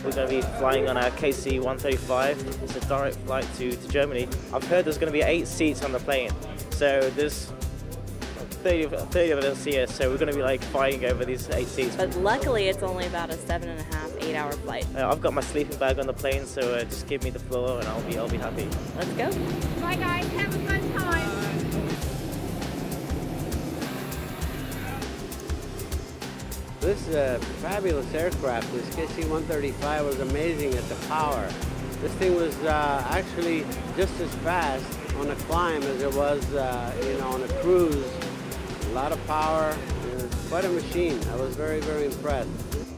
We're going to be flying on our KC-135. It's a direct flight to Germany. I've heard there's going to be 8 seats on the plane, so there's 30 of us here, so we're going to be like fighting over these 8 seats. But luckily it's only about a 7.5, 8 hour flight. I've got my sleeping bag on the plane, so just give me the floor and I'll be happy. Let's go. Bye guys, have a fun time. This is a fabulous aircraft. This KC-135 was amazing at the power. This thing was actually just as fast on a climb as it was on a cruise. A lot of power. It's quite a machine. I was very, very impressed.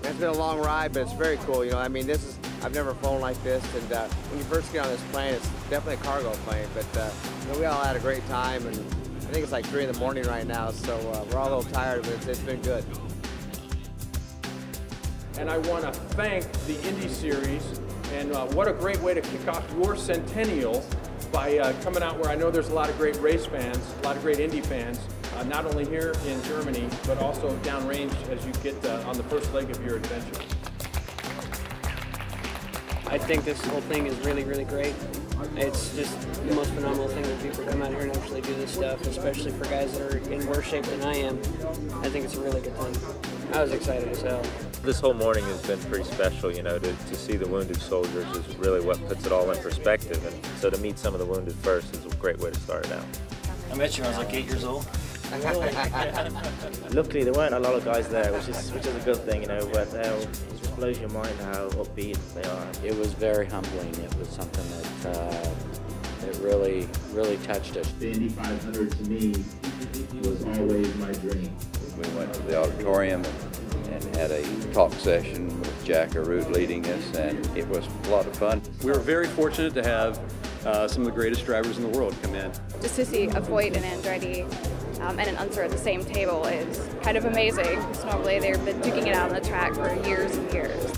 It's been a long ride, but it's very cool. I mean, I've never flown like this, and when you first get on this plane, it's definitely a cargo plane, but we all had a great time, and I think it's like 3 in the morning right now, so we're all a little tired, but it's been good. And I want to thank the Indy Series, and what a great way to kick off your centennial by coming out where I know there's a lot of great race fans, a lot of great Indy fans, not only here in Germany, but also downrange as you get on the first leg of your adventure. I think this whole thing is really, really great. It's just the most phenomenal thing that people come out here and actually do this stuff, especially for guys that are in worse shape than I am. I think it's a really good thing. I was excited as hell. This whole morning has been pretty special, to see the wounded soldiers is really what puts it all in perspective. And so to meet some of the wounded first is a great way to start it out. I met you when I was like 8 years old. Luckily, there weren't a lot of guys there, which is a good thing, but it just blows your mind how upbeat they are. It was very humbling. It was something that really, really touched us. The Indy 500 to me was always my dream. We went to the auditorium and had a talk session with Jack Arute leading us, and it was a lot of fun. We were very fortunate to have some of the greatest drivers in the world come in. Just to see a Voigt and Andretti and an Unser at the same table is kind of amazing. Because normally they've been duking it out on the track for years and years.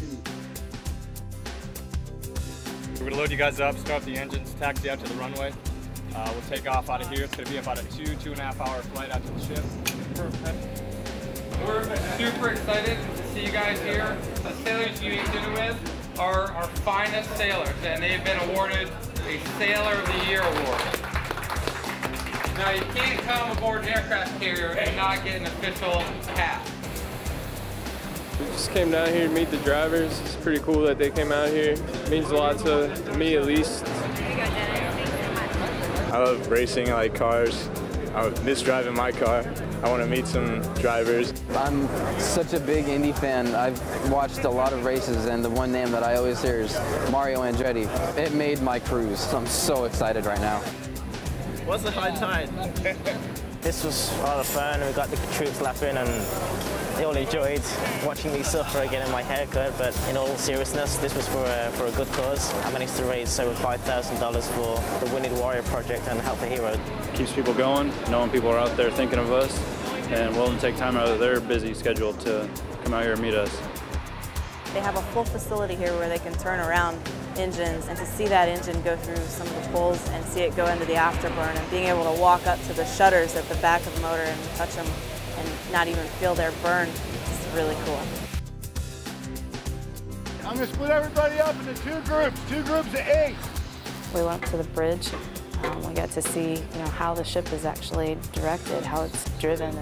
We're going to load you guys up, start up the engines, taxi out to the runway. We'll take off out of here. It's going to be about a 2.5 hour flight out to the ship. Perfect. We're super excited to see you guys here. The sailors you eat dinner with are our finest sailors, and they've been awarded a Sailor of the Year award. Now, you can't come aboard an aircraft carrier and not get an official hat. We just came down here to meet the drivers. It's pretty cool that they came out here. It means a lot to me, at least. I love racing. I like cars. I miss driving my car. I want to meet some drivers. I'm such a big Indy fan. I've watched a lot of races, and the one name that I always hear is Mario Andretti. It made my cruise. I'm so excited right now. What's the high tide? This was a lot of fun. We got the troops laughing, and they all enjoyed watching me suffer getting my hair cut. But in all seriousness, this was for a good cause. I managed to raise over $5,000 for the Wounded Warrior Project and Help a Hero. Keeps people going, knowing people are out there thinking of us and willing to take time out of their busy schedule to come out here and meet us. They have a full facility here where they can turn around engines, and to see that engine go through some of the pulls and see it go into the afterburn, and being able to walk up to the shutters at the back of the motor and touch them and not even feel their burn is really cool. I'm going to split everybody up into two groups of 8. We went up to the bridge. We got to see, how the ship is actually directed, how it's driven,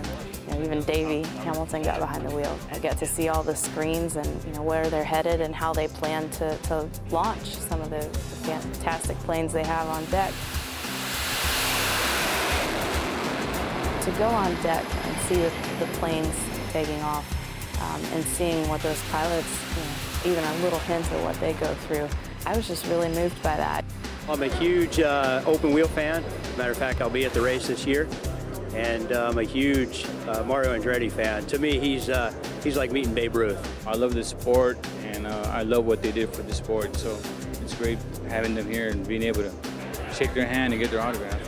and even Davey Hamilton got behind the wheel. I got to see all the screens and where they're headed and how they plan to launch some of the fantastic planes they have on deck. To go on deck and see the planes taking off and seeing what those pilots, even a little hint of what they go through, I was just really moved by that. I'm a huge open wheel fan. Matter of fact, I'll be at the race this year. And I'm a huge Mario Andretti fan. To me, he's like meeting Babe Ruth. I love the sport, and I love what they did for the sport. So it's great having them here and being able to shake their hand and get their autograph.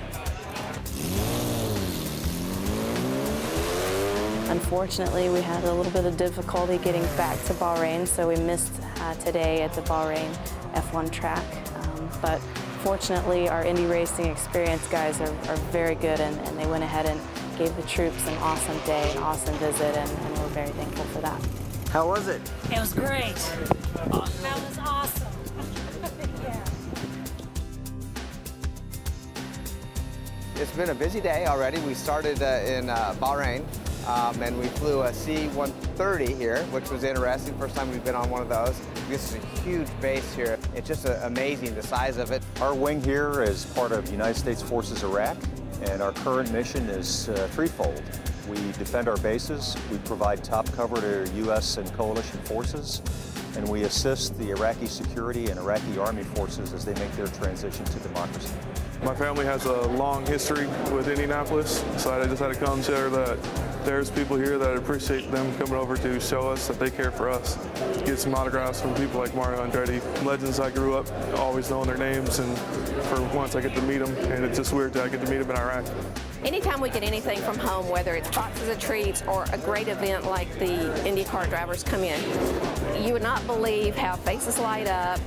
Unfortunately, we had a little bit of difficulty getting back to Bahrain, so we missed today at the Bahrain F1 track. But fortunately, our Indy racing experience guys are very good, and they went ahead and gave the troops an awesome day, an awesome visit, and we're very thankful for that. How was it? It was great. That was awesome. Yeah. It's been a busy day already. We started in Bahrain, and we flew a C-130 here, which was interesting. First time we've been on one of those. This is a huge base here. It's just amazing, the size of it. Our wing here is part of United States Forces Iraq, and our current mission is threefold. We defend our bases, we provide top cover to U.S. and coalition forces, and we assist the Iraqi security and Iraqi army forces as they make their transition to democracy. My family has a long history with Indianapolis, so I just had to come share that there's people here that appreciate them coming over to show us that they care for us. Get some autographs from people like Mario Andretti, legends I grew up always knowing their names, and for once I get to meet them, and it's just weird that I get to meet them in Iraq. Anytime we get anything from home, whether it's boxes of treats or a great event like the INDYCAR drivers come in, you would not believe how faces light up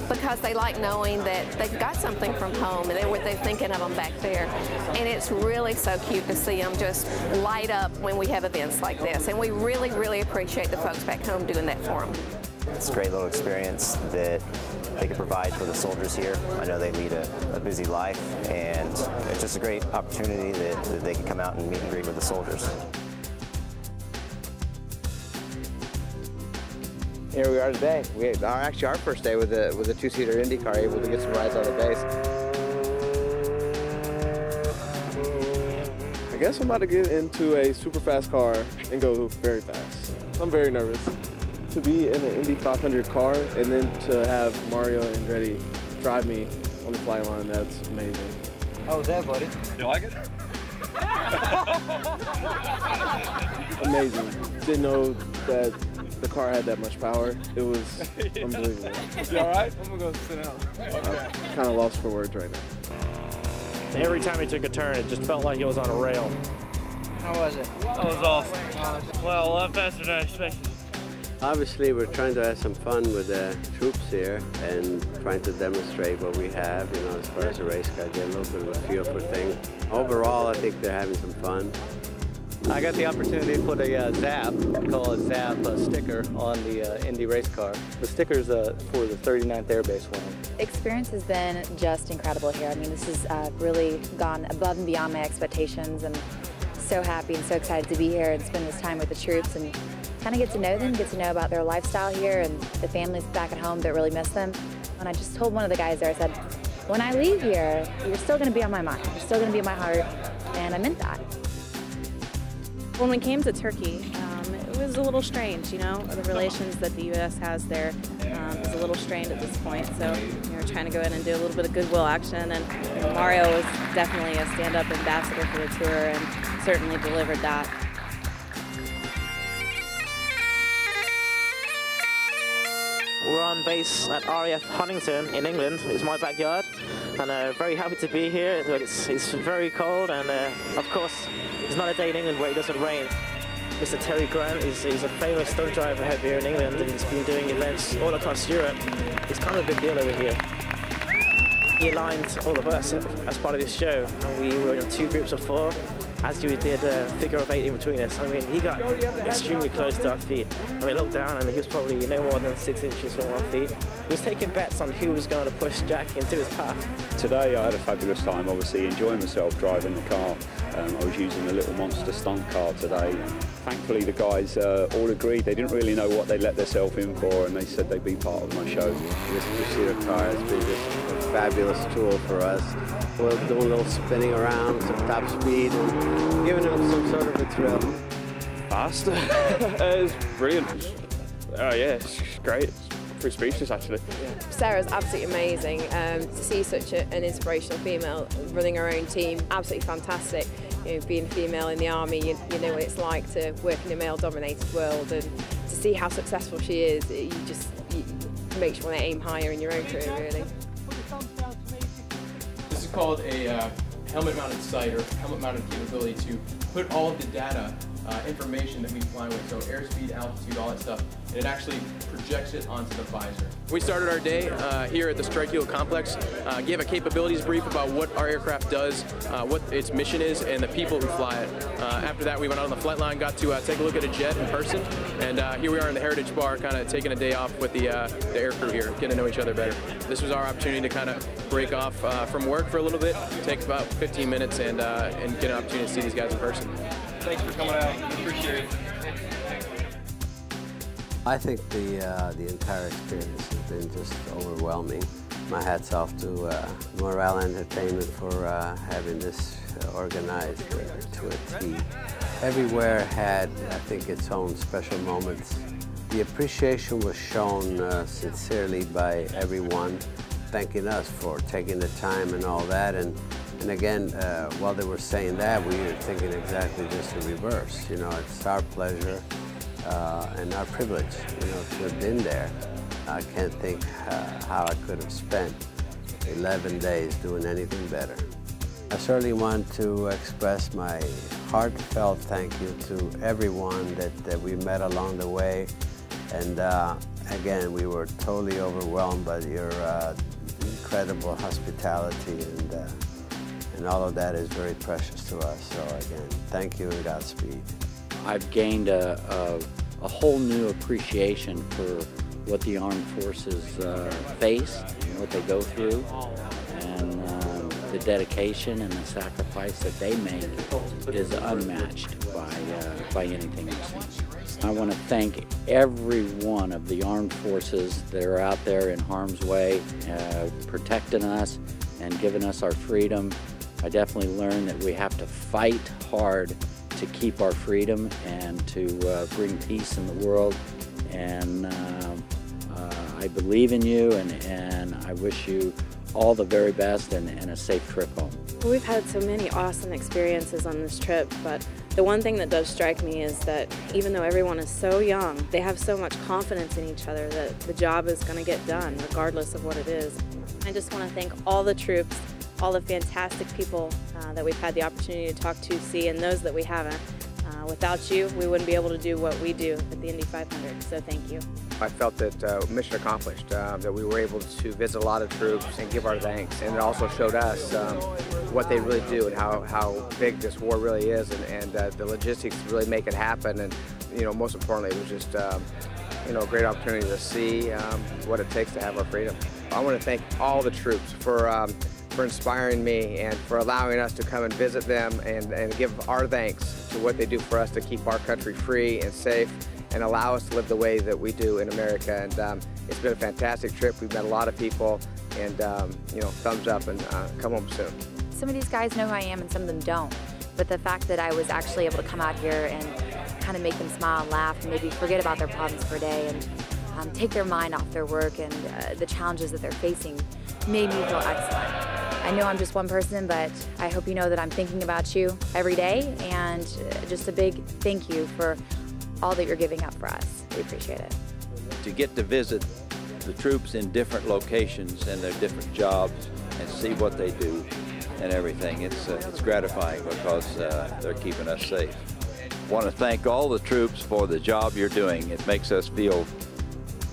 because they like knowing that they've got something from home and they're thinking of them back there. And it's really so cute to see them just light up when we have events like this. And we really, really appreciate the folks back home doing that for them. It's a great little experience that they can provide for the soldiers here. I know they lead a busy life, and it's just a great opportunity that they can come out and meet and greet with the soldiers. Here we are today. Actually our first day with a two-seater IndyCar, able to get some rides on the base. I guess I'm about to get into a super fast car and go very fast. I'm very nervous. To be in an Indy 500 car and then to have Mario Andretti drive me on the flight line, that's amazing. How was that, buddy? You like it? Amazing. Didn't know that the car had that much power. It was unbelievable. You all right? I'm gonna go sit down. I'm kind of lost for words right now. Every time he took a turn, it just felt like it was on a rail. How was it? That was awesome. Well, a lot faster than I expected. Obviously, we're trying to have some fun with the troops here and trying to demonstrate what we have, you know, as far as the race car, get a little bit of a feel for things. Overall, I think they're having some fun. I got the opportunity to put a ZAP, we call it ZAP, sticker on the Indy race car. The sticker's for the 39th Air Base one. Experience has been just incredible here. I mean, this has really gone above and beyond my expectations, and so happy and so excited to be here and spend this time with the troops and kind of get to know them, get to know about their lifestyle here and the families back at home that really miss them. And I just told one of the guys there, I said, when I leave here, you're still going to be on my mind. You're still going to be in my heart, and I meant that. When we came to Turkey, it was a little strange, you know. The relations that the U.S. has there is a little strained at this point. So we're trying to go in and do a little bit of goodwill action. And Mario was definitely a stand-up ambassador for the tour and certainly delivered that. We're on base at RAF Huntington in England. It's my backyard, and very happy to be here. It's very cold, and of course, it's not a day in England where it doesn't rain. Mr. Terry Grant is a famous stunt driver here in England, and he's been doing events all across Europe. It's kind of a big deal over here. He aligned all of us as part of this show, and we were in 2 groups of 4. As you did a figure of 8 in between us. I mean, he got extremely close to our feet. I mean, look down and he was probably no more than 6 inches from our feet. He was taking bets on who was going to push Jack into his path. Today I had a fabulous time, obviously enjoying myself driving the car. I was using a little monster stunt car today. Thankfully the guys all agreed. They didn't really know what they let themselves in for, and they said they'd be part of my show. This two-seater car has been just a fabulous tool for us. We're doing a little spinning around, some top speed, and giving them some sort of a thrill. Fast. It's brilliant. Oh yeah, it's great. It's pretty speechless actually. Sarah's absolutely amazing. To see such an inspirational female running her own team, absolutely fantastic. You know, being a female in the army, you know what it's like to work in a male-dominated world, and to see how successful she is, it makes you want to aim higher in your own career, really. This is called a helmet-mounted sight, or helmet-mounted capability to put all of the data information that we fly with, so airspeed, altitude, all that stuff, and it actually projects it onto the visor. We started our day here at the Strike Yield Complex, gave a capabilities brief about what our aircraft does, what its mission is, and the people who fly it. After that, we went out on the flight line, got to take a look at a jet in person, and here we are in the Heritage Bar, kind of taking a day off with the air crew here, getting to know each other better. This was our opportunity to kind of break off from work for a little bit, take about 15 minutes, and get an opportunity to see these guys in person. Thanks for coming out. Appreciate it. I think the entire experience has been just overwhelming. My hat's off to Morale Entertainment for having this organized to a T. Everywhere had, I think, its own special moments. The appreciation was shown sincerely by everyone, thanking us for taking the time and all that. And again, while they were saying that, we were thinking exactly just the reverse. You know, it's our pleasure and our privilege, you know, to have been there. I can't think how I could have spent 11 days doing anything better. I certainly want to express my heartfelt thank you to everyone that we met along the way. And again, we were totally overwhelmed by your incredible hospitality, and all of that is very precious to us. So again, thank you and Godspeed. I've gained a whole new appreciation for what the armed forces face and what they go through, and the dedication and the sacrifice that they make is unmatched by anything I've seen. I want to thank every one of the armed forces that are out there in harm's way, protecting us and giving us our freedom. I definitely learned that we have to fight hard to keep our freedom and to bring peace in the world. And I believe in you, and I wish you all the very best and a safe trip home. We've had so many awesome experiences on this trip, but the one thing that does strike me is that even though everyone is so young, they have so much confidence in each other that the job is going to get done regardless of what it is. I just want to thank all the troops, all the fantastic people that we've had the opportunity to talk to, see, and those that we haven't. Without you, we wouldn't be able to do what we do at the Indy 500, so thank you. I felt that mission accomplished, that we were able to visit a lot of troops and give our thanks, and it also showed us what they really do and how big this war really is, and the logistics to really make it happen. And you know, most importantly, it was just you know, a great opportunity to see what it takes to have our freedom. I want to thank all the troops for inspiring me and for allowing us to come and visit them and give our thanks to what they do for us to keep our country free and safe and allow us to live the way that we do in America. And it's been a fantastic trip. We've met a lot of people, and you know, thumbs up, and come home soon. Some of these guys know who I am and some of them don't, but the fact that I was actually able to come out here and kind of make them smile and laugh and maybe forget about their problems for a day and take their mind off their work and the challenges that they're facing made me feel excellent. I know I'm just one person, but I hope you know that I'm thinking about you every day, and just a big thank you for all that you're giving up for us. We appreciate it. To get to visit the troops in different locations and their different jobs and see what they do and everything, it's gratifying because they're keeping us safe. I want to thank all the troops for the job you're doing. It makes us feel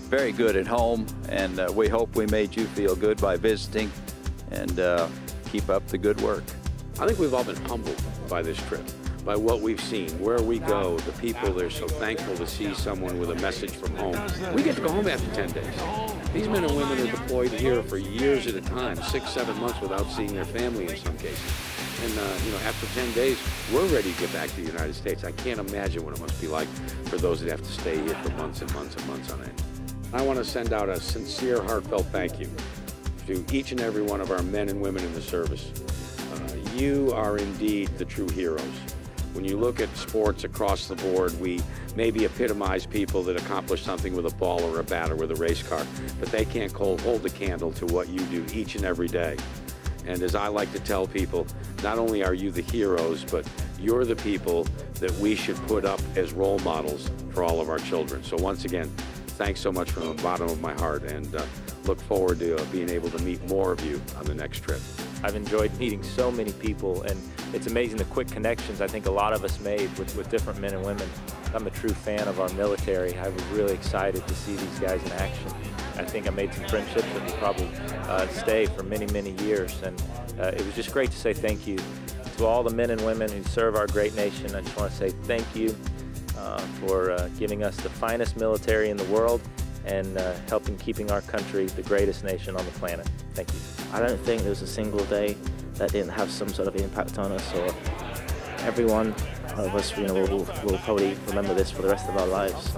very good at home, and we hope we made you feel good by visiting, and keep up the good work. I think we've all been humbled by this trip, by what we've seen, where we go, the people. They're so thankful to see someone with a message from home. We get to go home after 10 days. These men and women are deployed here for years at a time, 6, 7 months without seeing their family in some cases. And you know, after 10 days, we're ready to get back to the United States. I can't imagine what it must be like for those that have to stay here for months and months and months on end. I want to send out a sincere, heartfelt thank you to each and every one of our men and women in the service. You are indeed the true heroes. When you look at sports across the board, we maybe epitomize people that accomplish something with a ball or a bat or with a race car, but they can't hold a candle to what you do each and every day. And as I like to tell people, not only are you the heroes, but you're the people that we should put up as role models for all of our children. So once again, thanks so much from the bottom of my heart, and look forward to being able to meet more of you on the next trip. I've enjoyed meeting so many people, and it's amazing the quick connections I think a lot of us made with different men and women. I'm a true fan of our military. I was really excited to see these guys in action. I think I made some friendships that will probably stay for many, many years, and it was just great to say thank you to all the men and women who serve our great nation. I just want to say thank you for giving us the finest military in the world and helping keeping our country the greatest nation on the planet. Thank you. I don't think there was a single day that didn't have some sort of impact on us, or everyone of us, will probably remember this for the rest of our lives.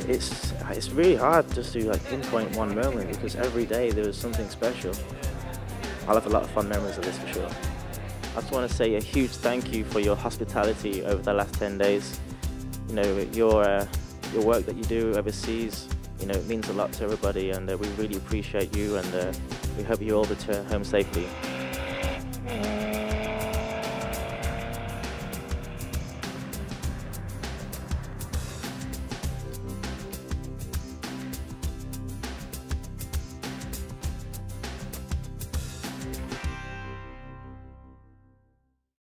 It's really hard just to pinpoint one moment, because every day there was something special. I'll have a lot of fun memories of this for sure. I just want to say a huge thank you for your hospitality over the last 10 days. Your work that you do overseas, it means a lot to everybody, and we really appreciate you, and we hope you all return home safely.